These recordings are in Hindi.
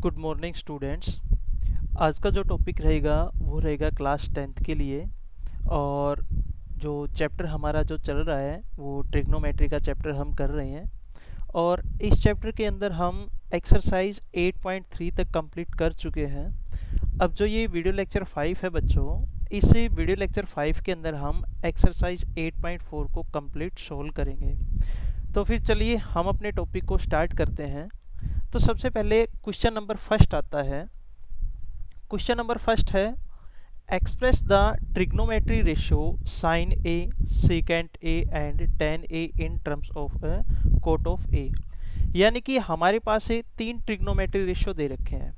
Good morning students. आज का जो टॉपिक रहेगा वो रहेगा क्लास 10th के लिए। और जो चैप्टर हमारा जो चल रहा है वो ट्रिग्नोमेट्री का चैप्टर हम कर रहे हैं। और इस चैप्टर के अंदर हम एक्सरसाइज 8.3 तक कंप्लीट कर चुके हैं। अब जो ये वीडियो लेक्चर 5 है बच्चों, इस वीडियो लेक्चर 5 के अंदर हम एक्सरसाइज 8.4 को कंप्लीट सोल्व करेंगे। तो फिर चलिए हम अपने टॉपिक को स्टार्ट करते हैं। तो सबसे पहले क्वेश्चन नंबर फर्स्ट आता है। क्वेश्चन नंबर फर्स्ट है, express the trigonometry ratio sine A, secant A and tan A in terms of cot of A. यानी कि हमारे पास ये तीन ट्रिग्नोमेट्री रेशियो दे रखे हैं,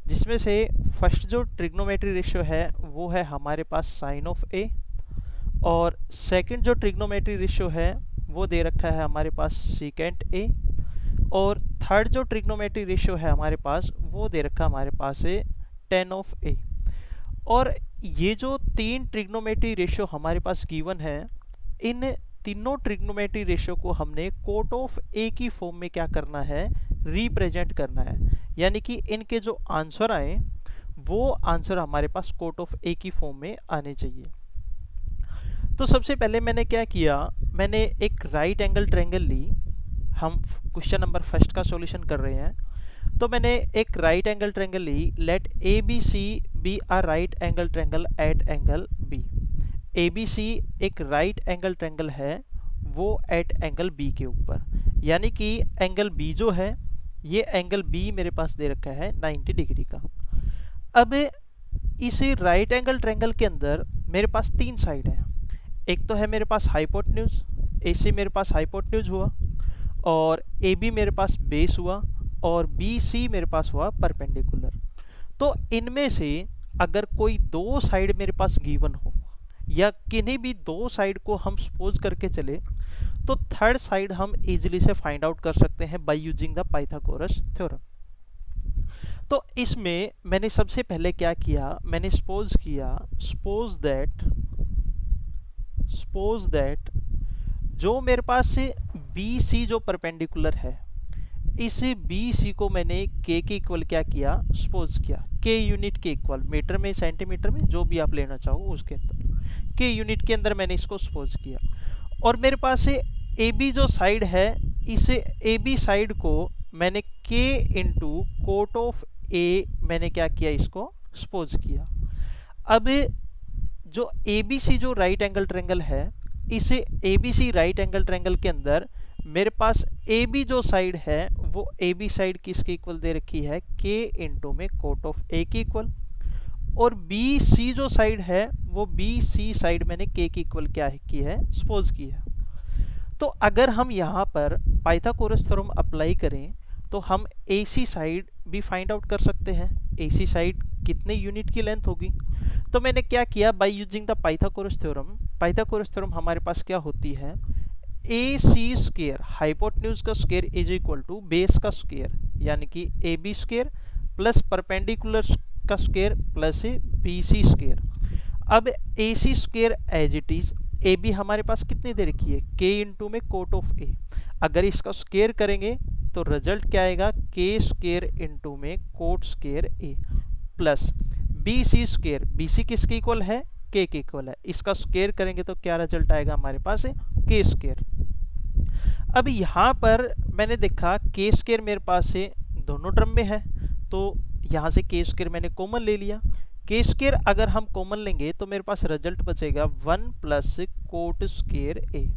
जिसमें से फर्स्ट जो ट्रिग्नोमेट्री रेशियो है वो है हमारे पास साइन ऑफ ए, और सेकंड जो ट्रिग्नोमेट्री रेशियो है वो दे रखा है हमारे पास सेकेंट ए, और थर्ड जो ट्रिग्नोमेट्री रेशियो है हमारे पास वो दे रखा हमारे पास है टेन ऑफ ए। और ये जो तीन ट्रिग्नोमेट्री रेशियो हमारे पास गिवन है, इन तीनों ट्रिग्नोमेट्री रेशियो को हमने कोट ऑफ ए की फॉर्म में क्या करना है, रिप्रेजेंट करना है। यानी कि इनके जो आंसर आए वो आंसर हमारे पास कोट ऑफ ए की फॉर्म में आने चाहिए। तो सबसे पहले मैंने क्या किया, मैंने एक राइट एंगल ट्रायंगल ली। हम क्वेश्चन नंबर फर्स्ट का सॉल्यूशन कर रहे हैं। तो मैंने एक राइट एंगल ट्रायंगल ली। Let A B C be a right angle triangle at angle B. A B C एक राइट एंगल ट्रायंगल है वो एट एंगल बी के ऊपर। यानी कि एंगल बी जो है, ये एंगल बी मेरे पास दे रखा है 90 डिग्री का। अब इस राइट एंगल ट्रायंगल के अंदर मेरे पास तीन साइड हैं। एक तो है मेरे पास हाइपोटेन्यूज, ए सी मेरे पास हाइपोटेन्यूज हुआ, और ए बी मेरे पास बेस हुआ, और बी सी मेरे पास हुआ परपेंडिकुलर। तो इनमें से अगर कोई दो साइड मेरे पास गिवन हो, या किन्हीं भी दो साइड को हम सपोज करके चले, तो थर्ड साइड हम इजीली से फाइंड आउट कर सकते हैं bye using the Pythagoras theorem. तो इसमें मैंने सबसे पहले क्या किया, मैंने सपोज किया, सपोज दैट जो मेरे पास बी सी जो परपेंडिकुलर है, इस बी सी को मैंने के इक्वल क्या किया, सपोज किया। के यूनिट के इक्वल, मीटर में सेंटीमीटर में जो भी आप लेना चाहो उसके अंदर, के यूनिट के अंदर मैंने इसको सपोज किया। और मेरे पास ए बी जो साइड है, इस ए बी साइड को मैंने के इंटू कोट ऑफ ए मैंने क्या किया, इसको सपोज किया। अब जो ए बी सी जो राइट एंगल ट्रायंगल है, इस A B C right angle triangle के अंदर मेरे पास ए बी जो साइड है वो ए बी साइड किसके इक्वल दे रखी है, के इंटू में कोट ऑफ ए के इक्वल। और बी सी जो साइड है वो बी सी साइड मैंने के इक्वल क्या की है, सपोज की है। तो अगर हम यहाँ पर पाइथागोरस थ्योरम अप्लाई करें तो हम ए सी साइड भी फाइंड आउट कर सकते हैं। ए सी साइड कितने यूनिट की लेंथ होगी। तो मैंने क्या किया, by using the Pythagoras theorem. Pythagoras theorem हमारे पास क्या होती है, ए सी स्क्वायर हाइपोटेन्यूज का square is equal to base का स्क्वायर, यानी कि A B square plus perpendicular का square plus B C square. अब A C square as it is, A B हमारे पास कितनी दे रखी है, के इंटू में कोट ऑफ ए। अगर इसका स्क्वायर करेंगे तो रिजल्ट क्या आएगा, के स्क्वायर इंटू में cot square A, plus B C square, B C किसके इक्वल है, के इक्वल है। इसका स्क्वायर करेंगे तो क्या रिजल्ट आएगा हमारे पास, के स्क्वायर। अब यहाँ पर मैंने देखा के स्क्वायर मेरे पास से दोनों टर्म में है, तो यहाँ से के स्क्वायर मैंने कॉमन ले लिया। के स्क्वायर अगर हम कॉमन लेंगे तो मेरे पास रिजल्ट बचेगा 1 प्लस कोट स्क्वायर ए।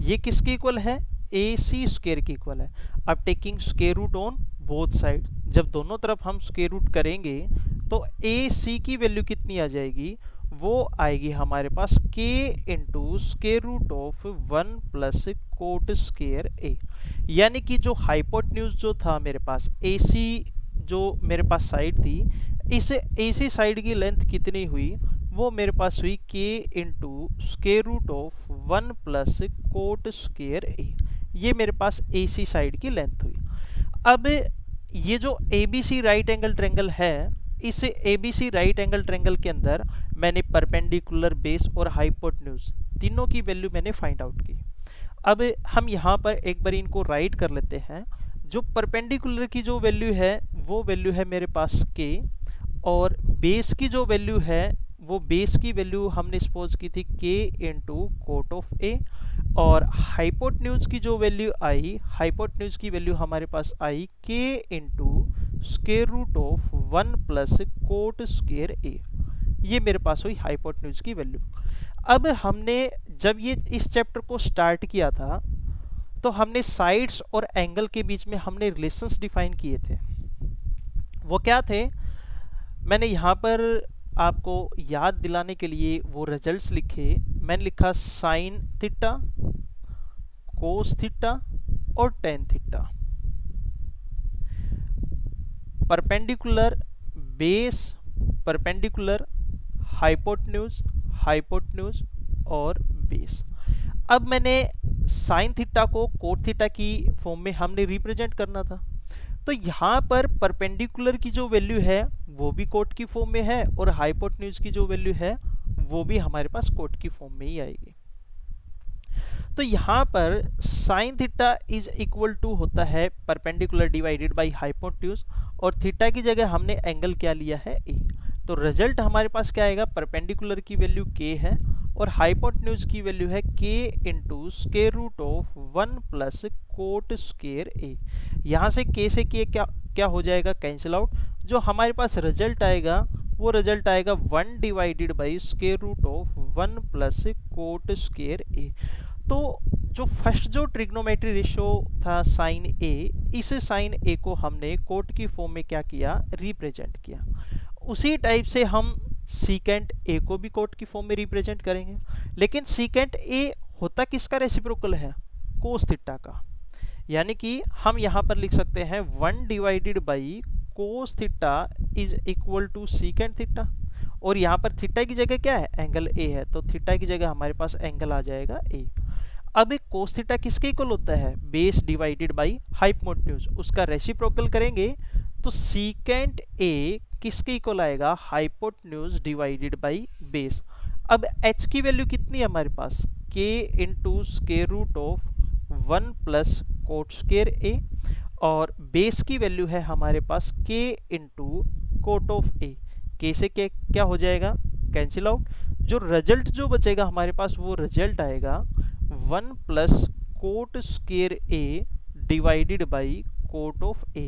ये किसके इक्वल है, ए सी स्क्वायर के इक्वल है। अब taking square root on both side, जब दोनों तरफ हम स्क्वायर रूट करेंगे तो ए सी की वैल्यू कितनी आ जाएगी, वो आएगी हमारे पास K into square root of 1 plus cot square A. यानी कि जो हाइपोटेन्यूज जो था मेरे पास, ए सी जो मेरे पास साइड थी, इस ए सी साइड की लेंथ कितनी हुई, वो मेरे पास हुई K into square root of 1 plus cot square A. ये मेरे पास ए सी साइड की लेंथ हुई। अब ये जो A B C right angle triangle है, इस A B C right angle triangle के अंदर मैंने परपेंडिकुलर, बेस और हाइपोटेन्यूज तीनों की वैल्यू मैंने फाइंड आउट की। अब हम यहाँ पर एक बार इनको राइट कर लेते हैं। जो परपेंडिकुलर की जो वैल्यू है वो वैल्यू है मेरे पास k, और बेस की जो वैल्यू है वो बेस की वैल्यू हमने सपोज की थी k into cot of a, और हाइपोटेन्यूज की जो वैल्यू आई, हाइपोटेन्यूज की वैल्यू हमारे पास आई k into square root of 1 plus cot square a। ये मेरे पास हुई हाइपोटेन्यूज की वैल्यू। अब हमने जब ये इस चैप्टर को स्टार्ट किया था तो हमने साइड्स और एंगल के बीच में हमने रिलेशंस डिफाइन किए थे। वो क्या थे, मैंने यहाँ पर आपको याद दिलाने के लिए वो रिजल्ट्स लिखे। मैंने लिखा साइन थीटा, कोस थीटा और tan theta. Perpendicular base, perpendicular hypotenuse, hypotenuse और बेस। अब मैंने साइन थीटा को कोट थीटा की फॉर्म में हमने रिप्रेजेंट करना था, तो यहाँ पर परपेंडिकुलर की जो वैल्यू है वो भी कोट की फॉर्म में है, और हाइपोटेन्यूज की जो वैल्यू है वो भी हमारे पास कोट की फॉर्म में ही आएगी। तो यहाँ पर sine theta is equal to होता है परपेंडिकुलर डिवाइडेड बाय हाइपोटेन्यूज, और थीटा की जगह हमने एंगल क्या लिया है ए। तो रिजल्ट हमारे पास क्या आएगा, परपेंडिकुलर की वैल्यू k है और हाइपोटेन्यूज की वैल्यू है k into square root of 1 plus cot square a। यहाँ से k से k क्या हो जाएगा, कैंसिल आउट। जो हमारे पास रिजल्ट आएगा वो रिजल्ट आएगा 1 divided by square root of 1 plus cot square a। तो जो फर्स्ट जो ट्रिग्नोमेट्री रेशियो था साइन a, इस साइन a को हमने कोट की फॉर्म में क्या किया, रिप्रेजेंट किया। उसी टाइप से हम सीकेंट a को भी कोट की फॉर्म में रिप्रेजेंट करेंगे, लेकिन सीकेंट a होता किसका रेसिप्रोकल है, कोस थीटा का। यानी कि हम यहाँ पर लिख सकते हैं 1 divided by cos theta is equal to secant theta, और यहाँ पर थीटा की जगह क्या है, एंगल a है, तो थीटा की जगह हमारे पास एंगल आ जाएगा a। अब एक कोस थीटा किसके इक्वल होता है, बेस डिवाइडेड बाई हाइपोटेन्यूज, उसका रेसिप्रोकल करेंगे तो सीकेंट a किसके इक्वल आएगा, हाइपोटेन्यूज डिवाइडेड बाई बेस। अब h की वैल्यू कितनी है हमारे पास, k into square root of 1 plus cot square a, और बेस की वैल्यू है हमारे पास k into cot of a। k से k क्या हो जाएगा, कैंसिल आउट। जो रिजल्ट जो बचेगा हमारे पास वो रिजल्ट आएगा 1 plus cot square a divided by cot of a।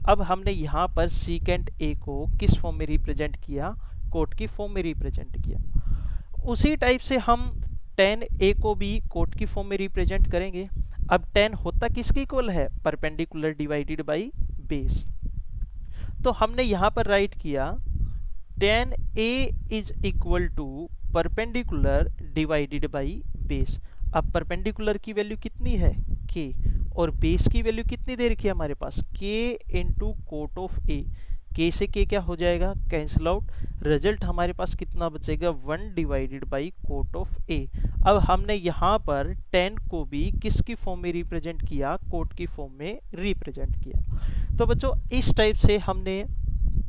अब हमने यहाँ पर सीकेंट a को किस फॉर्म में रिप्रेजेंट किया, कोट की फॉर्म में रिप्रेजेंट किया। उसी टाइप से हम tan a को भी कोट की फॉर्म में रिप्रेजेंट करेंगे। अब tan होता किसके इक्वल है, परपेंडिकुलर डिवाइडेड बाई बेस। तो हमने यहाँ पर राइट किया tan a is equal to perpendicular divided by base. अब परपेंडिकुलर की वैल्यू कितनी है, k, और बेस की वैल्यू कितनी दे रखी है हमारे पास, k into cot of a। k से k क्या हो जाएगा, कैंसिल आउट। रिजल्ट हमारे पास कितना बचेगा, 1 divided by cot of a। अब हमने यहाँ पर tan को भी किसकी फॉर्म में रिप्रेजेंट किया, कोट की फॉर्म में रिप्रेजेंट किया। तो बच्चों इस टाइप से हमने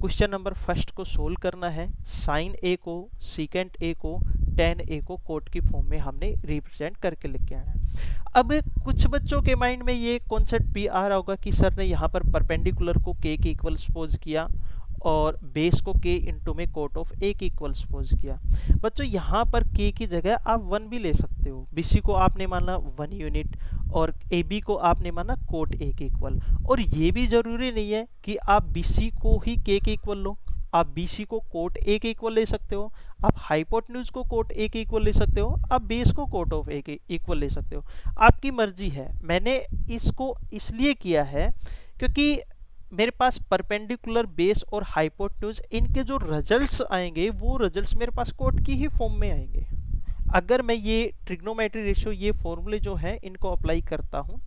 क्वेश्चन नंबर फर्स्ट को सोल्व करना है। साइन a को, सीकेंट a को, tan a को कोट की फॉर्म में हमने रिप्रेजेंट करके लेके आना है। अब कुछ बच्चों के माइंड में ये कॉन्सेप्ट भी आ रहा होगा कि सर ने यहाँ पर परपेंडिकुलर को k के इक्वल सपोज किया और बेस को k इंटू में कोट ऑफ a के इक्वल सपोज किया। बच्चों यहाँ पर k की जगह आप 1 भी ले सकते हो। bc को आपने माना 1 यूनिट और ab को आपने माना कोट a के इक्वल, और ये भी जरूरी नहीं है कि आप bc को ही k के इक्वल लो, आप bc को कोट a के इक्वल ले सकते हो, आप हाइपोटेन्यूज को कोट a के इक्वल ले सकते हो, आप बेस को कोट ऑफ a के इक्वल ले सकते हो, आपकी मर्जी है। मैंने इसको इसलिए किया है क्योंकि मेरे पास परपेंडिकुलर बेस और हाइपोटेन्यूज इनके जो रिजल्ट्स आएंगे वो रिजल्ट्स मेरे पास कोट की ही फॉर्म में आएंगे। अगर मैं ये ट्रिग्नोमेट्री रेशियो, ये फॉर्मूले जो है इनको अप्लाई करता हूं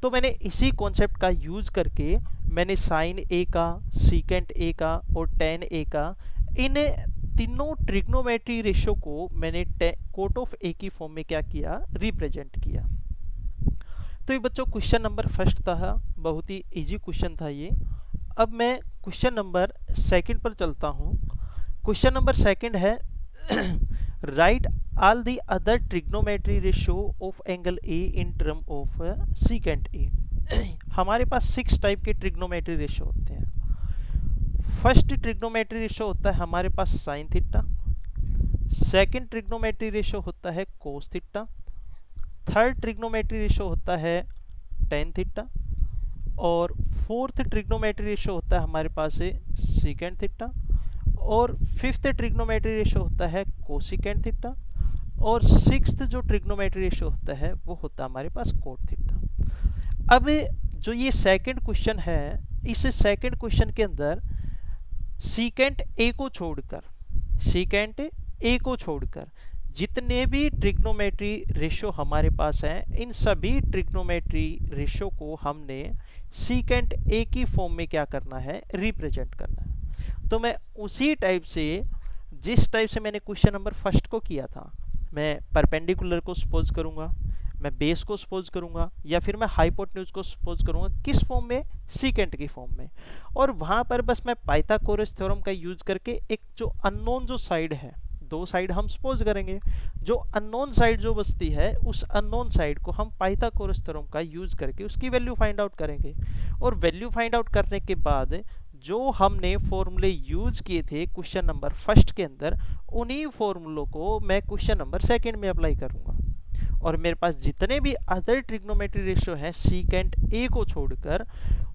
तो मैंने इसी कॉन्सेप्ट का यूज करके मैंने साइन a का, सीकेंट a का और tan a का, इन तीनों ट्रिग्नोमेट्री रेशियो को मैंने कोट ऑफ a की फॉर्म में क्या किया, रिप्रेजेंट किया। तो ये बच्चों क्वेश्चन नंबर फर्स्ट था, बहुत ही इजी क्वेश्चन था ये। अब मैं क्वेश्चन नंबर सेकंड पर चलता हूँ। क्वेश्चन नंबर सेकंड है write all the other trigonometry ratio of angle A in term of secant A. हमारे पास 6 टाइप के ट्रिग्नोमेट्री रेशो होते हैं। फर्स्ट ट्रिग्नोमेट्री रेशो होता है हमारे पास sine theta, second trigonometry ratio होता है cos theta, third trigonometry ratio होता है टेन थीटा, और फोर्थ ट्रिग्नोमेट्री रेशो होता है हमारे पास सीकेंड थीटा, और फिफ्थ ट्रिग्नोमेट्री रेशो होता है कोसिकेंड थीटा, और सिक्स्थ जो ट्रिग्नोमेट्री रेशो होता है वो होता है हमारे पास कोट थीटा। अब जो ये सेकंड क्वेश्चन है, इस सेकंड क्वेश्चन के अंदर सीकेंट ए को छोड़कर जितने भी ट्रिग्नोमेट्री रेशो हमारे पास हैं, इन सभी ट्रिग्नोमेट्री रेशो को हमने सीकेंट ए की फॉर्म में क्या करना है, रिप्रेजेंट करना है। तो मैं उसी टाइप से, जिस टाइप से मैंने क्वेश्चन नंबर फर्स्ट को किया था, मैं परपेंडिकुलर को सपोज करूंगा, मैं बेस को सपोज करूंगा, या फिर मैं हाइपोटेन्यूज को सपोज करूंगा, किस फॉर्म में, सीकेंट की फॉर्म में। और वहां पर बस मैं पाइथागोरस थ्योरम का यूज करके एक जो अननोन जो साइड है, दो साइड हम सपोज करेंगे, जो अननोन साइड जो बचती है उस अननोन साइड को हम पाइथागोरस थ्योरम का यूज करके उसकी वैल्यू फाइंड आउट करेंगे। और वैल्यू फाइंड आउट करने के बाद जो हमने फॉर्मूले यूज किए थे क्वेश्चन नंबर फर्स्ट के अंदर, उन्हीं फॉर्मूलों को मैं क्वेश्चन नंबर सेकंड में अप्लाई करूंगा। और मेरे पास जितने भी अदर ट्रिग्नोमेट्री रेशियो हैं सीकेंट ए को छोड़कर,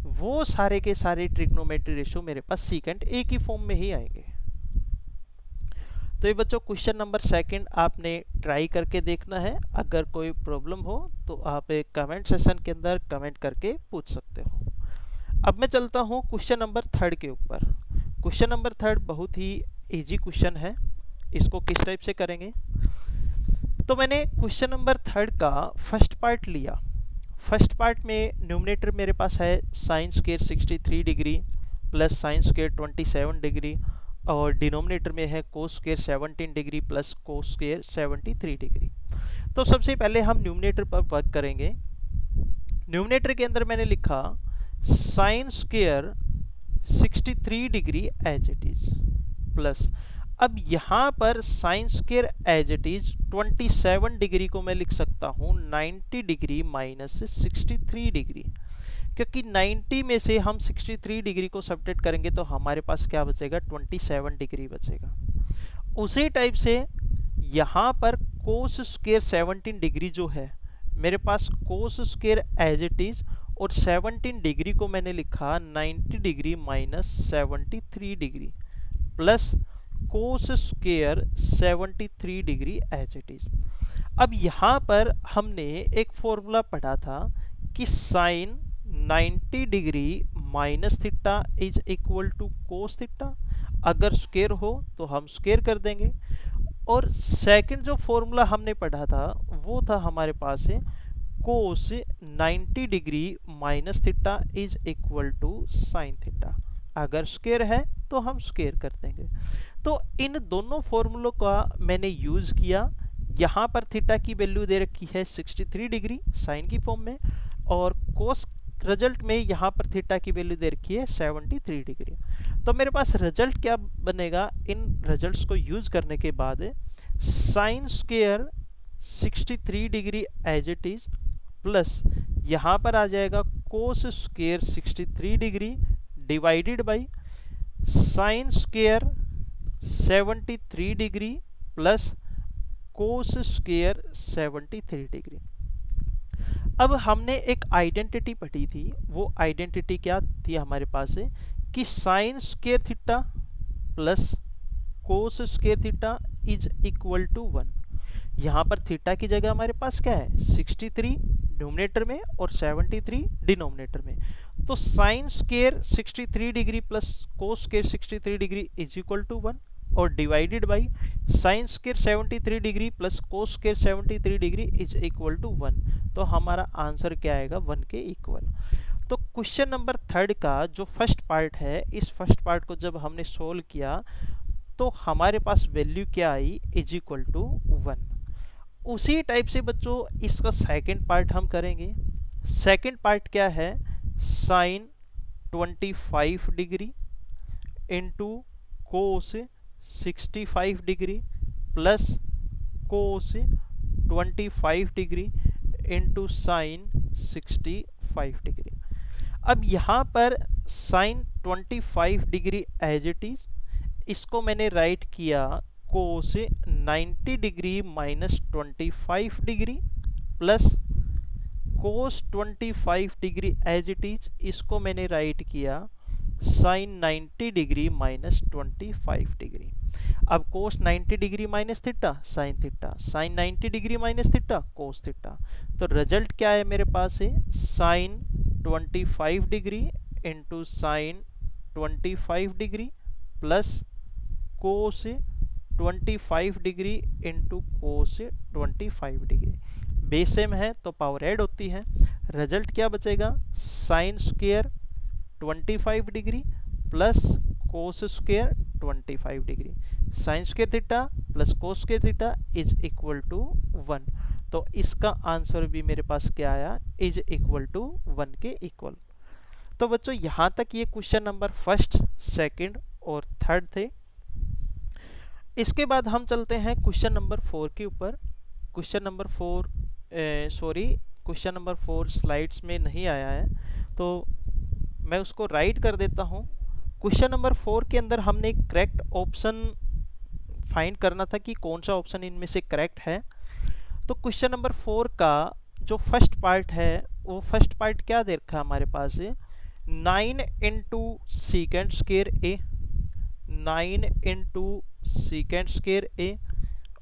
वो सारे के सारे ट्रिग्नोमेट्री रेशियो मेरे पास सीकेंट ए की फॉर्म में ही आएंगे। तो ये बच्चों क्वेश्चन नंबर सेकंड आपने ट्राई करके देखना है। अगर कोई प्रॉब्लम हो तो आप एक कमेंट सेशन के अंदर कमेंट करके पूछ सकते हो। अब मैं चलता हूँ क्वेश्चन नंबर थर्ड के ऊपर। क्वेश्चन नंबर थर्ड बहुत ही इजी क्वेश्चन है। इसको किस टाइप से करेंगे, तो मैंने क्वेश्चन नंबर थर्ड का फर्स्ट पार्ट लिया। फर्स्ट पार्ट में न्यूमरेटर मेरे पास है sine square 63 degree plus sine square 27 degree, और डिनोमिनेटर में है cos square 17 degree plus cos square 73 degree. तो सबसे पहले हम न्यूमरेटर पर वर्क करेंगे। न्यूमरेटर के अंदर मैंने लिखा sine square 63 degree as it is, plus अब यहाँ पर sine square as it is 27 degree को मैं लिख सकता हूँ 90 डिग्री माइनस 63 डिग्री, क्योंकि 90 में से हम 63 डिग्री को सब्ट्रैक्ट करेंगे तो हमारे पास क्या बचेगा, 27 डिग्री बचेगा। उसी टाइप से यहाँ पर कोस स्क्वायर 17 डिग्री जो है मेरे पास cos square as it is, और 17 डिग्री को मैंने लिखा 90 degree minus 73 degree plus cos square 73 degree as it is. अब यहाँ पर हमने एक फॉर्मूला पढ़ा था कि sine 90 degree minus theta is equal to cos theta. अगर स्क्वायर हो तो हम स्क्वायर कर देंगे। और सेकंड जो फॉर्मूला हमने पढ़ा था वो था हमारे पास cos 90 degree minus theta is equal to sine theta. अगर स्क्वायर है तो हम स्क्वायर कर देंगे। तो इन दोनों फॉर्मूलों का मैंने यूज किया। यहाँ पर थीटा की वैल्यू दे रखी है 63 डिग्री साइन की फॉर्म में, और कोस रिजल्ट में यहाँ पर थीटा की वैल्यू दे रखी है 73 डिग्री। तो मेरे पास रिजल्ट क्या बनेगा, इन रिजल्ट्स को यूज करने के बाद sine square 63 degree as it is plus यहाँ पर आ जाएगा cos square 63 degree divided by sine square 73 degree plus cos square 73 degree. अब हमने एक आइडेंटिटी पढ़ी थी, वो आइडेंटिटी क्या थी हमारे पास कि sine square theta plus cos square theta is equal to 1। यहाँ पर थीटा की जगह हमारे पास क्या है 63 न्यूमरेटर में और 73 डिनोमिनेटर में। तो sine square 63 degree plus cos square 63 degree is equal to 1 और divided by sine square 73 degree plus cos square 73 degree is equal to 1। तो हमारा आंसर क्या आएगा 1 के इक्वल। तो क्वेश्चन नंबर थर्ड का जो फर्स्ट पार्ट है, इस फर्स्ट पार्ट को जब हमने सोल्व किया तो हमारे पास वैल्यू क्या आई इज इक्वल टू 1। उसी टाइप से बच्चों इसका सेकंड पार्ट हम करेंगे। सेकंड पार्ट क्या है, sine 25 degree into cos 65 degree plus cos 25 degree into sine 65 25 degree. अब यहाँ पर sine 25 degree as it is, इसको मैंने राइट किया cos 90 degree minus 25 degree plus cos 25 degree as it is, इसको मैंने राइट किया साइन 90 डिग्री माइनस 25 डिग्री। अब cos 90 degree minus theta sine theta, sine 90 degree minus theta cos theta, तो रिजल्ट क्या है मेरे पास है sine 25 degree into sine 25 degree plus cos 25 degree into cos 25 degree. Base same है तो पावर ऐड होती है। रिजल्ट क्या बचेगा sine square 25 degree plus cos square 25 degree, sine square theta plus cos square theta is equal to 1। तो इसका आंसर भी मेरे पास क्या आया इज इक्वल टू 1 के इक्वल। तो बच्चों यहाँ तक ये क्वेश्चन नंबर फर्स्ट, सेकंड और थर्ड थे। इसके बाद हम चलते हैं क्वेश्चन नंबर 4 के ऊपर। Question number 4 question number 4 slides में नहीं आया है तो मैं उसको राइट कर देता हूँ। क्वेश्चन नंबर 4 के अंदर हमने एक करेक्ट ऑप्शन फाइंड करना था कि कौन सा ऑप्शन इनमें से करेक्ट है। तो क्वेश्चन नंबर 4 का जो फर्स्ट पार्ट है वो फर्स्ट पार्ट क्या दे रखा है हमारे पास है 9 इंटू सेकेंड स्क्वायर ए, 9 इंटू सेकेंड स्क्वायर ए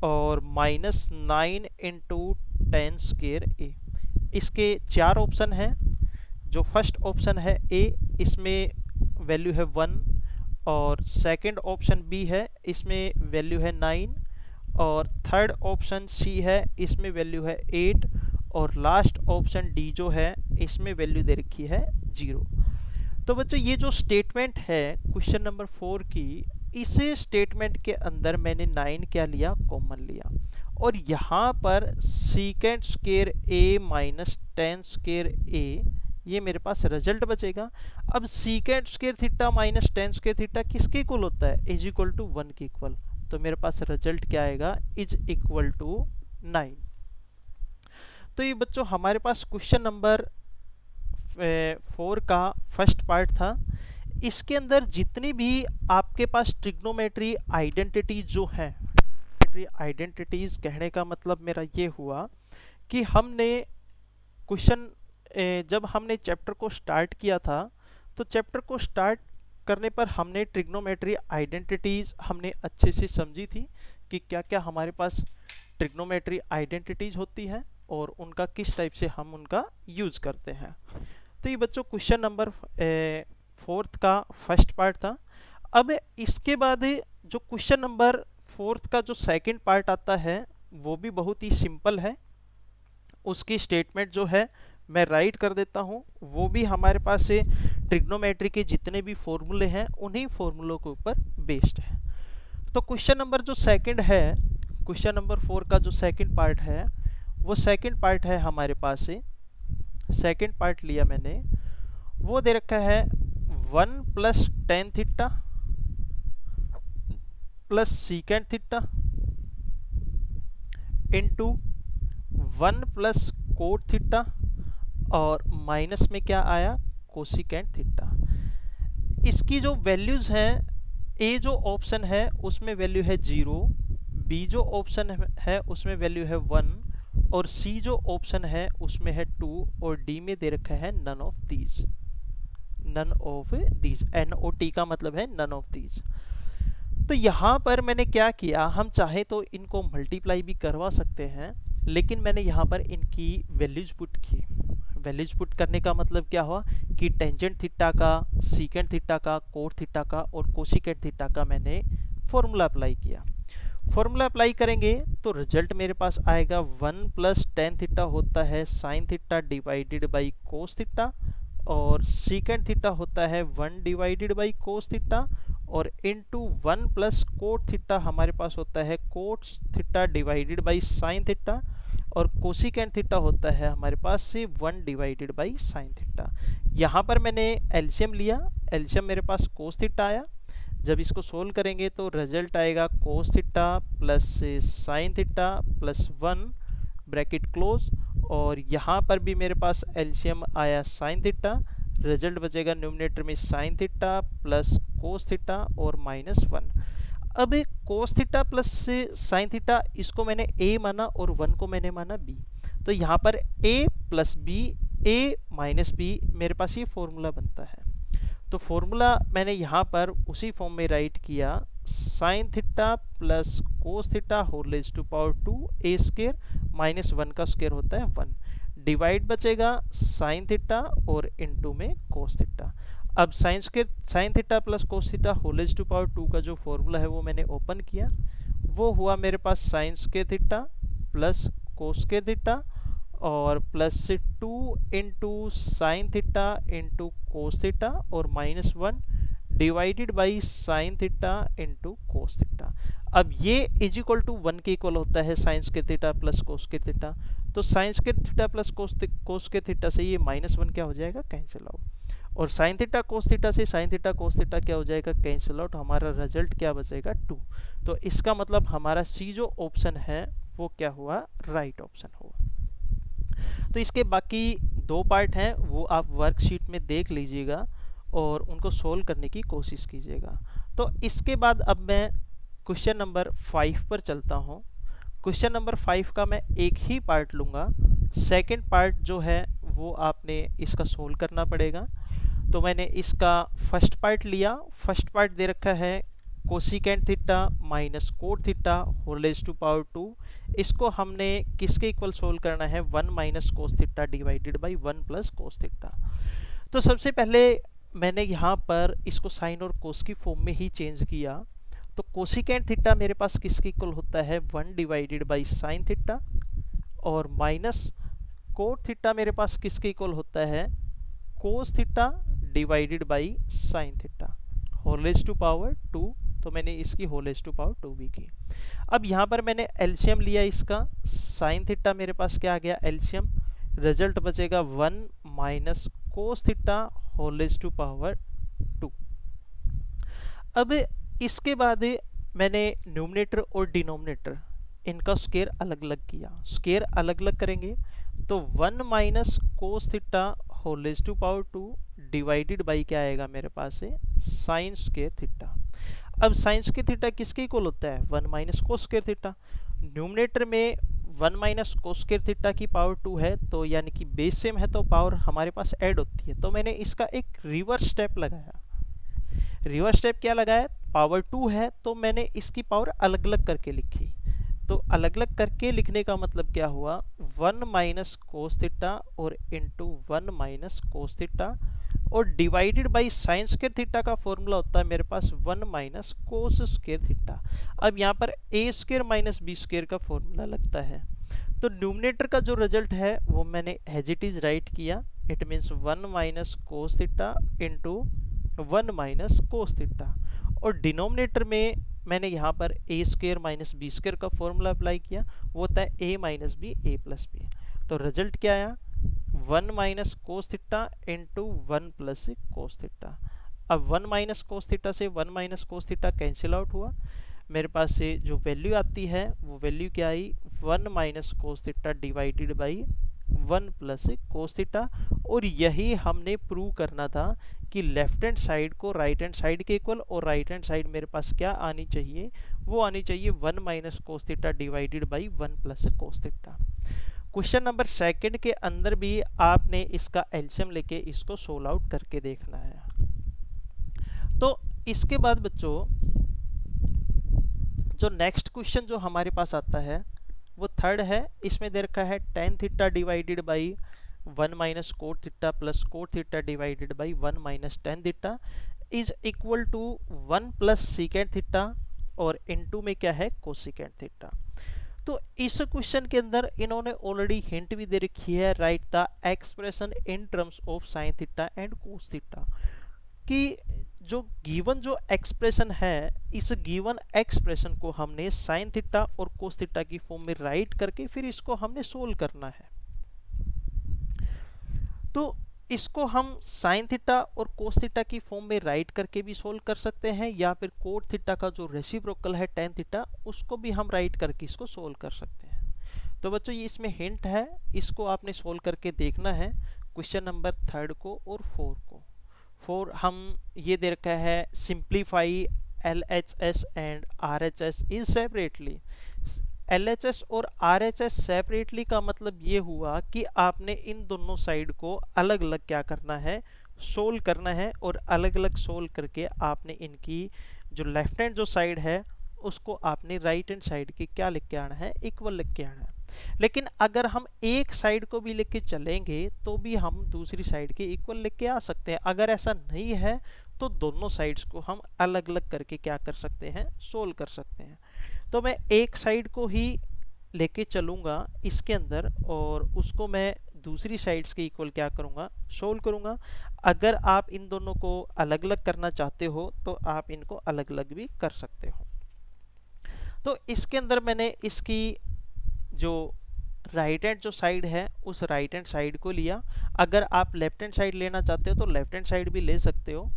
और माइनस 9 इंटू 10 स्क्वायर ए। इसके चार ऑप्शन हैं। जो फर्स्ट ऑप्शन है ए, इसमें वैल्यू है 1 और सेकंड ऑप्शन बी है, इसमें वैल्यू है 9 और थर्ड ऑप्शन सी है, इसमें वैल्यू है 8 और लास्ट ऑप्शन डी जो है इसमें वैल्यू दे रखी है 0। तो बच्चों ये जो स्टेटमेंट है क्वेश्चन नंबर 4 की, इस स्टेटमेंट के अंदर मैंने 9 क्या लिया कॉमन लिया और यहाँ पर secant square A minus 10 square A, ये मेरे पास रिजल्ट बचेगा। अब secant square theta minus 10 square theta किसके इक्वल होता है इज इक्वल टू 1 के इक्वल। तो मेरे पास रिजल्ट क्या आएगा इज इक्वल टू 9। तो ये बच्चों हमारे पास क्वेश्चन नंबर 4 का फर्स्ट पार्ट था। इसके अंदर जितनी भी आपके पास ट्रिग्नोमेट्री आइडेंटिटीज जो हैं, आइडेंटिटीज कहने का मतलब मेरा ये हुआ कि हमने क्वेश्चन जब हमने चैप्टर को स्टार्ट किया था तो चैप्टर को स्टार्ट करने पर हमने ट्रिग्नोमेट्री आइडेंटिटीज हमने अच्छे से समझी थी कि क्या क्या हमारे पास ट्रिग्नोमेट्री आइडेंटिटीज होती हैं और उनका किस टाइप से हम उनका यूज करते हैं। तो ये बच्चों क्वेश्चन नंबर 4 का फर्स्ट पार्ट था। अब इसके बाद जो क्वेश्चन नंबर 4 का जो सेकंड पार्ट आता है वो भी बहुत ही सिंपल है। उसकी स्टेटमेंट जो है मैं राइट कर देता हूँ। वो भी हमारे पास से ट्रिग्नोमेट्री के जितने भी फॉर्मूले हैं उन्हीं फॉर्मूलों के ऊपर बेस्ड है। तो क्वेश्चन नंबर जो सेकंड है, क्वेश्चन नंबर 4 का जो सेकंड पार्ट है वो सेकंड पार्ट है हमारे पास से, सेकंड पार्ट लिया मैंने, वो दे रखा है 1 plus tan theta plus secant theta into 1 plus cot theta और माइनस में क्या आया कोसिकेंट थीटा। इसकी जो वैल्यूज हैं, ए जो ऑप्शन है उसमें वैल्यू है 0, बी जो ऑप्शन है उसमें वैल्यू है 1 और सी जो ऑप्शन है उसमें है 2 और डी में दे रखा है none of these, none of these, NOT का मतलब है नन ऑफ दीज। तो यहाँ पर मैंने क्या किया, हम चाहे तो इनको मल्टीप्लाई भी करवा सकते हैं लेकिन मैंने यहाँ पर इनकी वैल्यूज पुट की। वैल्यूज पुट करने का मतलब क्या हुआ कि टेंजेंट थीटा का, सीकेंट थीटा का, कोट थीटा का और कोसिकेंट थीटा का मैंने फॉर्मूला अप्लाई किया। फॉर्मूला अप्लाई करेंगे तो रिजल्ट मेरे पास आएगा 1 प्लस टेन थीटा होता है sine theta divided by cos theta और सीकेंट थीटा होता है 1 डिवाइडेड बाई कोस थीटा और इंटू 1 प्लस कोट थीटा हमारे पास होता है coat theta divided by sine theta और कोसिकेंट थीटा होता है हमारे पास से 1 डिवाइडेड बाई साइन थीटा। यहाँ पर मैंने एलसीएम लिया, एलसीएम मेरे पास कोस थीटा आया। जब इसको सोल्व करेंगे तो रिजल्ट आएगा cos theta plus sign theta plus 1 bracket close और यहाँ पर भी मेरे पास एलसीएम आया साइन थीटा, रिजल्ट बचेगा न्यूमरेटर में sign theta plus cos theta और -1। अब cos theta plus sine theta, इसको मैंने a माना और 1 को मैंने माना b, तो यहाँ पर a plus B, a minus B, मेरे पास ये फॉर्मूला बनता है। तो फॉर्मूला मैंने यहाँ पर उसी फॉर्म में राइट किया, sine theta plus cos theta whole raise to power 2 a square minus 1 का स्क्वायर होता है 1, डिवाइड बचेगा साइन थीटा और इनटू में कोस थीटा। अब sine theta plus cos theta whole raise to power 2 का जो फॉर्मूला है वो मैंने ओपन किया, वो हुआ मेरे पास sine square theta plus cos square theta और plus 2 into sine theta into cos theta और -1 divided by sine theta into cos theta. अब ये इज इक्वल टू 1 के इक्वल होता है sine square theta plus cos square theta, तो sine square theta plus cos square theta से ये -1 क्या हो जाएगा, कैंसिल आउट, और साइन थीटा कोस थीटा से साइन थीटा कोस थीटा क्या हो जाएगा, कैंसिल आउट। हमारा रिजल्ट क्या बचेगा, 2। तो इसका मतलब हमारा सी जो ऑप्शन है वो क्या हुआ, राइट ऑप्शन हुआ। तो इसके बाकी 2 पार्ट हैं, वो आप वर्कशीट में देख लीजिएगा और उनको सोल्व करने की कोशिश कीजिएगा। तो इसके बाद अब मैं क्वेश्चन नंबर 5 पर चलता हूँ। क्वेश्चन नंबर 5 का मैं एक ही पार्ट लूँगा, सेकंड पार्ट जो है वो आपने इसका सोल्व करना पड़ेगा। तो मैंने इसका फर्स्ट पार्ट लिया, फर्स्ट पार्ट दे रखा है cosecant theta minus cot theta whole raise to power 2, इसको हमने किसके इक्वल सोल्व करना है, 1 minus cos theta divided by 1 plus cos theta. तो सबसे पहले मैंने यहाँ पर इसको साइन और कोस की फॉर्म में ही चेंज किया। तो कोसिकेंट थीटा मेरे पास किसके इक्वल होता है, 1 डिवाइडेड बाई साइन थीटा, और माइनस कोट थीटा मेरे पास किसके इक्वल होता है, cos theta divided by sine theta whole raise to power 2। तो मैंने इसकी होल रेज़ टू पावर 2 भी की। अब यहाँ पर मैंने एलसीएम लिया इसका, साइन थीटा मेरे पास क्या आ गया, एलसीएम, रिजल्ट बचेगा 1 minus cos theta whole raise to power 2। अब इसके बाद मैंने न्यूमरेटर और डिनोमिनेटर इनका स्क्वायर अलग अलग किया। स्क्वायर अलग अलग करेंगे तो 1 minus cos theta whole raise to power 2 divided by क्या आएगा मेरे पास है, साइन स्क्वायर थीटा। अब साइन स्क्वायर थीटा किसके इक्वल होता है, 1 minus cos square theta. Numerator में 1 माइनस कोस स्क्वायर थीटा की पावर 2 है, तो यानी कि बेस सेम है तो पावर हमारे पास ऐड होती है। तो मैंने इसका एक रिवर्स स्टेप लगाया। रिवर्स स्टेप क्या लगाया, पावर 2 है तो मैंने इसकी पावर अलग अलग करके लिखी। तो अलग अलग करके लिखने का मतलब क्या हुआ, 1 माइनस कोस थीटा और इंटू 1 माइनस कोस थीटा और divided by sine square theta का फॉर्मूला होता है मेरे पास 1 माइनस कोस स्क्वायर थीटा। अब यहाँ पर ए स्क्वायर माइनस बी स्क्वायर का फॉर्मूला लगता है। तो न्यूमरेटर का जो रिजल्ट है वो मैंने एज इट इज राइट किया, it means 1 minus cos theta into 1 minus cos theta, और डिनोमिनेटर में मैंने यहाँ पर ए स्क्वायर माइनस बी स्क्वायर का फॉर्मूला अप्लाई किया, वो होता है ए माइनस बी ए प्लस बी। तो रिजल्ट क्या आया, 1 minus cos theta into 1 plus cos theta. अब 1 माइनस कोस थीटा से 1 minus cos theta cancel out हुआ, मेरे पास से जो वैल्यू आती है वो वैल्यू क्या आई, 1 minus cos theta divided by 1 plus cos theta. और यही हमने प्रूव करना था कि लेफ्ट हैंड साइड को राइट हैंड साइड के इक्वल, और राइट हैंड साइड मेरे पास क्या आनी चाहिए, वो आनी चाहिए 1 minus cos theta divided by 1 plus cos theta. Question number 2 के अंदर भी आपने इसका एलसीएम लेके इसको सोल्व आउट करके देखना है। तो इसके बाद बच्चों जो नेक्स्ट क्वेश्चन जो हमारे पास आता है वो थर्ड है। इसमें दे रखा है tan theta divided by 1 minus cot theta plus cot theta divided by 1 minus tan theta is equal to 1 plus secant theta, और इनटू में क्या है, कोसिकेंट थीटा। तो इस क्वेश्चन के अंदर इन्होंने ऑलरेडी हिंट भी दे रखी है, right the expression in terms of sine theta and cos theta, कि जो गिवन जो एक्सप्रेशन है, इस गिवन एक्सप्रेशन को हमने साइन थीटा और कोस थीटा की फॉर्म में राइट करके फिर इसको हमने सोल्व करना है। तो इसको हम साइन थीटा और कोस थीटा की फॉर्म में राइट करके भी सोल्व कर सकते हैं, या फिर कोट थीटा का जो रेसिप्रोकल है टेन थीटा उसको भी हम राइट करके इसको सोल्व कर सकते हैं। तो बच्चों ये इसमें हिंट है, इसको आपने सोल्व करके देखना है, क्वेश्चन नंबर 3 को और 4 को। 4 हम ये दे रखा है simplify LHS and RHS is separately. LHS और RHS सेपरेटली का मतलब ये हुआ कि आपने इन दोनों साइड को अलग अलग क्या करना है, सोल्व करना है, और अलग अलग सोल्व करके आपने इनकी जो लेफ्ट हैंड जो साइड है उसको आपने राइट हैंड साइड की क्या लिख के आना है, इक्वल लिख के आना है। लेकिन अगर हम एक साइड को भी लेके चलेंगे तो भी हम दूसरी साइड के इक्वल लेके आ सकते हैं। अगर ऐसा नहीं है तो दोनों साइड्स को हम अलग अलग करके क्या कर सकते हैं, सोल्व कर सकते हैं। तो मैं एक साइड को ही लेके चलूँगा इसके अंदर और उसको मैं दूसरी साइड्स के इक्वल क्या करूँगा, सोल्व करूँगा। अगर आप इन दोनों को अलग अलग करना चाहते हो तो आप इनको अलग अलग भी कर सकते हो। तो इसके अंदर मैंने इसकी जो राइट हैंड जो साइड है उस राइट हैंड साइड को लिया। अगर आप लेफ्ट हैंड साइड लेना चाहते हो तो लेफ्ट हैंड साइड भी ले सकते हो।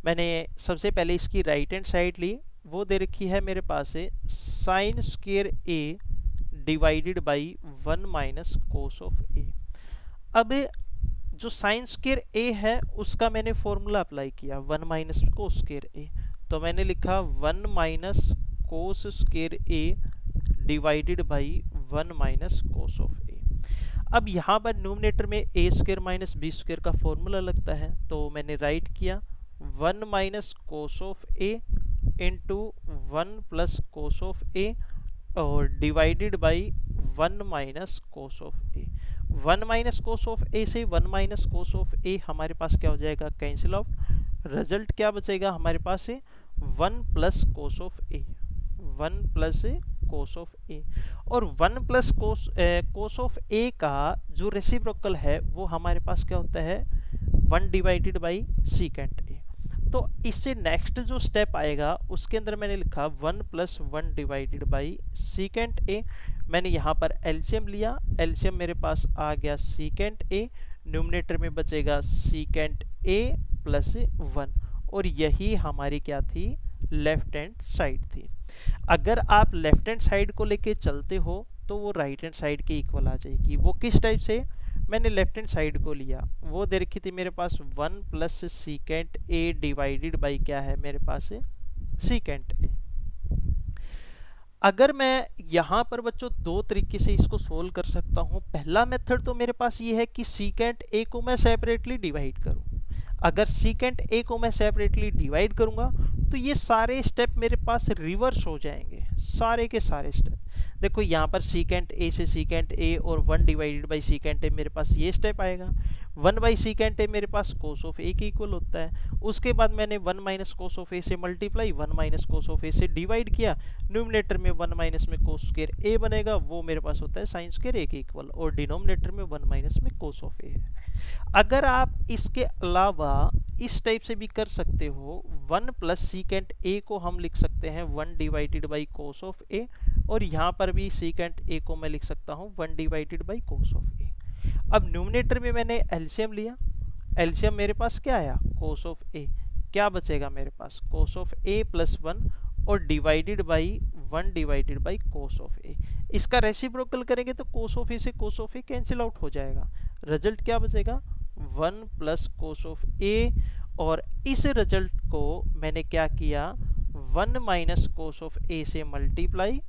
मैंने सबसे पहले इसकी राइट हैंड साइड ली, वो दे रखी है मेरे पास है sine square A divided by 1 minus cos of A. अब जो साइन स्क्वायर ए है उसका मैंने फॉर्मूला अप्लाई किया 1 माइनस कोस स्क्वायर ए, तो मैंने लिखा 1 minus cos square A divided by 1 minus cos of A. अब यहाँ पर न्यूमरेटर में A square minus B square का फॉर्मूला लगता है, तो मैंने राइट किया 1 minus cos of A into 1 plus cos of A और divided by 1 minus cos of A. 1 minus cos of A से 1 माइनस कोस ऑफ ए हमारे पास क्या हो जाएगा, कैंसिल आउट। रिजल्ट क्या बचेगा हमारे पास से 1 plus cos of A, 1 plus cos of A. और 1 प्लस कोस ऑफ ए का जो रेसिप्रोकल है वो हमारे पास क्या होता है, 1 डिवाइडेड बाई सीकेंट ए। तो इससे नेक्स्ट जो स्टेप आएगा उसके अंदर मैंने लिखा 1 plus 1 divided by secant A. मैंने यहाँ पर एलसीएम लिया, एलसीएम मेरे पास आ गया सीकेंट ए, न्यूमरेटर में बचेगा सीकेंट ए प्लस 1, और यही हमारी क्या थी, लेफ्ट हैंड साइड थी। अगर आप लेफ्ट हैंड साइड को लेके चलते हो तो वो राइट हैंड साइड के इक्वल आ जाएगी। वो किस टाइप से, मैंने लेफ्ट हैंड साइड को लिया, वो दे रखी थी मेरे पास 1 plus secant A divided by क्या है मेरे पास सीकेंट ए। अगर मैं यहाँ पर बच्चों दो तरीके से इसको सोल्व कर सकता हूँ। पहला मेथड तो मेरे पास ये है कि सीकेंट ए को मैं सेपरेटली डिवाइड करूँ। अगर सीकेंट ए को मैं सेपरेटली डिवाइड करूँगा तो ये सारे स्टेप मेरे पास रिवर्स हो जाएंगे, सारे के सारे स्टेप। देखो यहाँ पर सीकेंट ए से सीकेंट ए और 1 डिवाइडेड बाई सीकेंट ए, मेरे पास ये स्टेप आएगा। 1 बाई सीकेंट ए मेरे पास कोस ऑफ ए के इक्वल होता है। उसके बाद मैंने 1 माइनस कोस ऑफ ए से multiply 1 minus cos of A से डिवाइड किया, न्यूमरेटर में 1 माइनस में कोस स्क्वायर ए बनेगा, वो मेरे पास होता है साइन स्क्वायर ए के इक्वल, और डिनोमिनेटर में 1 माइनस में कोस ऑफ ए है। अगर आप इसके अलावा इस टाइप से भी कर सकते हो, 1 प्लस सीकेंट ए को हम लिख सकते हैं 1 divided by cos of A, और यहाँ पर भी सीकेंट ए को मैं लिख सकता हूँ 1 divided by cos of A. अब न्यूमरेटर में मैंने एलसीएम लिया, एलसीएम मेरे पास क्या आया, कोस ऑफ ए, क्या बचेगा मेरे पास कोस ऑफ ए प्लस 1 और divided by 1 divided by cos of A. इसका रेसिप्रोकल करेंगे तो कोस ऑफ ए से cos of A cancel out हो जाएगा, रिजल्ट क्या बचेगा 1 प्लस कोस ऑफ ए, और इस रिजल्ट को मैंने क्या किया 1 माइनस कोस ऑफ ए से मल्टीप्लाई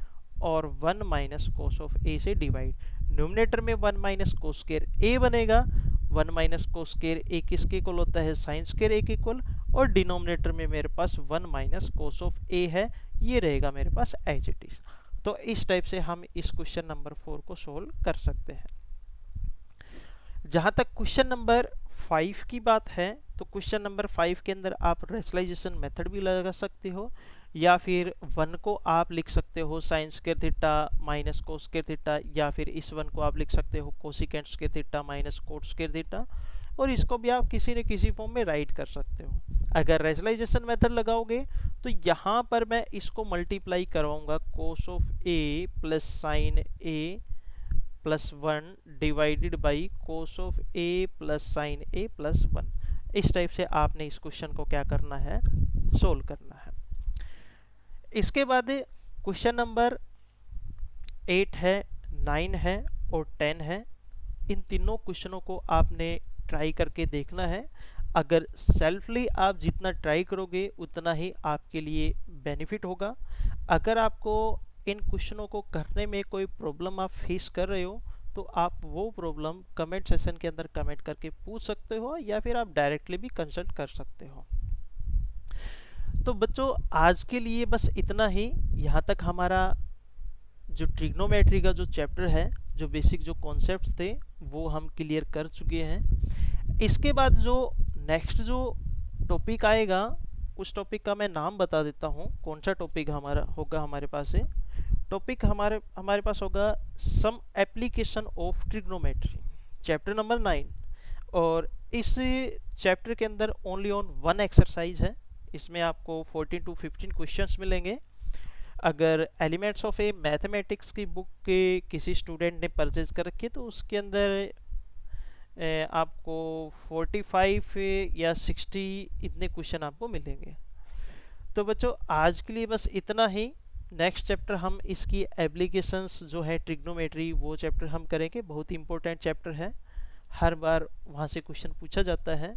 और 1 माइनस कोस ऑफ ए से डिवाइड। न्यूमरेटर में 1 माइनस कोस स्क्वायर ए बनेगा, 1 माइनस कोस स्क्वायर ए किसके इक्वल होता है, साइन स्क्वायर ए के इक्वल, और डिनोमिनेटर में मेरे पास 1 माइनस कोस ऑफ ए है, ये रहेगा मेरे पास एज इट इज। तो इस टाइप से हम इस क्वेश्चन नंबर 4 को सोल्व कर सकते हैं। जहाँ तक क्वेश्चन नंबर 5 की बात है, तो क्वेश्चन नंबर 5 के अंदर आप रेशनलाइजेशन मेथड भी लगा सकते हो, या फिर 1 को आप लिख सकते हो sign square theta minus cos square theta, या फिर इस 1 को आप लिख सकते हो cosecant square theta minus coat square theta, और इसको भी आप किसी न किसी फॉर्म में राइट कर सकते हो। अगर रेशनलाइजेशन मेथड लगाओगे तो यहाँ पर मैं इसको मल्टीप्लाई करवाऊंगा कोस of A plus sign A plus 1 divided by cos of A plus sign A plus 1। इस टाइप से आपने इस क्वेश्चन को क्या करना है, सोल्व करना है। इसके बाद क्वेश्चन नंबर 8 है 9 है और 10 है। इन तीनों क्वेश्चनों को आपने ट्राई करके देखना है। अगर सेल्फली आप जितना ट्राई करोगे उतना ही आपके लिए बेनिफिट होगा। अगर आपको इन क्वेश्चनों को करने में कोई प्रॉब्लम आप फेस कर रहे हो तो आप वो प्रॉब्लम कमेंट सेशन के अंदर कमेंट करके पूछ सकते हो, या फिर आप डायरेक्टली भी कंसल्ट कर सकते हो। तो बच्चों आज के लिए बस इतना ही। यहाँ तक हमारा जो ट्रिग्नोमेट्री का जो चैप्टर है, जो बेसिक जो कॉन्सेप्ट्स थे वो हम क्लियर कर चुके हैं। इसके बाद जो नेक्स्ट जो टॉपिक आएगा उस टॉपिक का मैं नाम बता देता हूँ कौन सा टॉपिक हमारा होगा हमारे पास है। टॉपिक हमारे पास होगा some application of trigonometry, chapter number 9। और इस चैप्टर के अंदर ओनली ऑन वन एक्सरसाइज है। इसमें आपको 14 to 15 क्वेश्चंस मिलेंगे। अगर एलिमेंट्स ऑफ ए मैथमेटिक्स की बुक के किसी स्टूडेंट ने परचेज कर रखी है तो उसके अंदर आपको 45 या 60 इतने क्वेश्चन आपको मिलेंगे। तो बच्चों आज के लिए बस इतना ही। नेक्स्ट चैप्टर हम इसकी एप्लीकेशंस जो है ट्रिग्नोमेट्री वो चैप्टर हम करेंगे। बहुत ही इंपॉर्टेंट चैप्टर है, हर बार वहाँ से क्वेश्चन पूछा जाता है।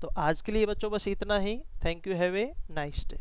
तो आज के लिए बच्चों बस इतना ही। Thank you, have a nice day.